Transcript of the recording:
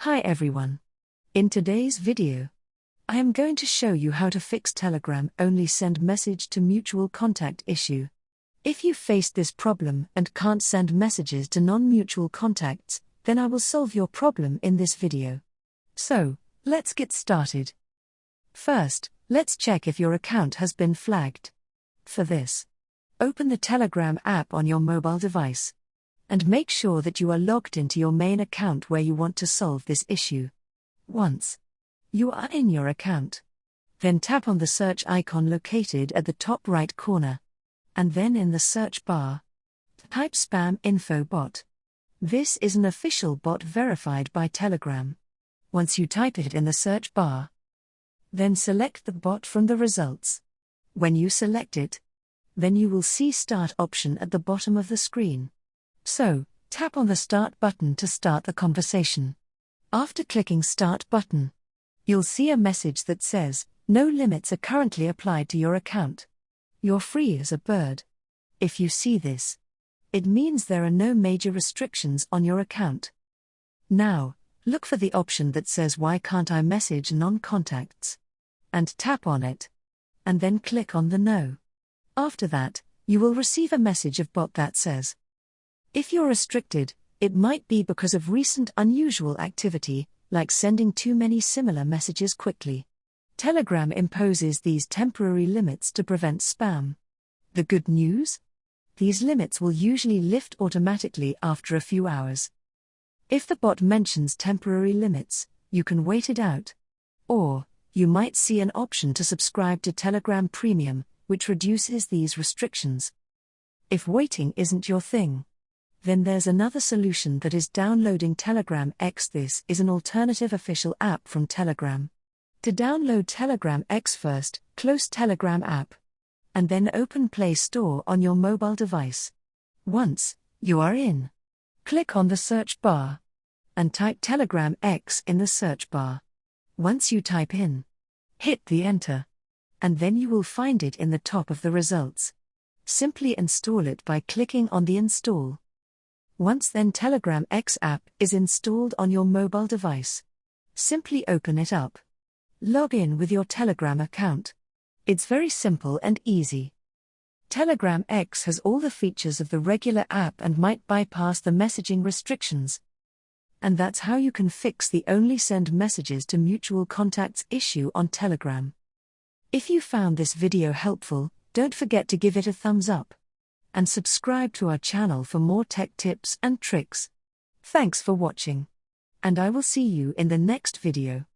Hi everyone. In today's video, I am going to show you how to fix Telegram only send message to mutual contact issue. If you faced this problem and can't send messages to non-mutual contacts, then I will solve your problem in this video. So, let's get started. First, let's check if your account has been flagged. For this, open the Telegram app on your mobile device. And make sure that you are logged into your main account where you want to solve this issue. Once you are in your account, then tap on the search icon located at the top right corner. And then in the search bar, type Spam Info Bot. This is an official bot verified by Telegram. Once you type it in the search bar, then select the bot from the results. When you select it, then you will see Start option at the bottom of the screen. So, tap on the Start button to start the conversation. After clicking Start button, you'll see a message that says, "No limits are currently applied to your account. You're free as a bird." If you see this, it means there are no major restrictions on your account. Now, look for the option that says "Why can't I message non-contacts?" and tap on it. And then click on the No. After that, you will receive a message of bot that says, if you're restricted, it might be because of recent unusual activity, like sending too many similar messages quickly. Telegram imposes these temporary limits to prevent spam. The good news? These limits will usually lift automatically after a few hours. If the bot mentions temporary limits, you can wait it out. Or, you might see an option to subscribe to Telegram Premium, which reduces these restrictions. If waiting isn't your thing, then there's another solution, that is downloading Telegram X. This is an alternative official app from Telegram. To download Telegram X, first, close Telegram app. And then open Play Store on your mobile device. Once you are in, click on the search bar and type Telegram X in the search bar. Once you type in, hit the enter. And then you will find it in the top of the results. Simply install it by clicking on the install. Once then Telegram X app is installed on your mobile device, simply open it up. Log in with your Telegram account. It's very simple and easy. Telegram X has all the features of the regular app and might bypass the messaging restrictions. And that's how you can fix the only send messages to mutual contacts issue on Telegram. If you found this video helpful, don't forget to give it a thumbs up. And subscribe to our channel for more tech tips and tricks. Thanks for watching. And I will see you in the next video.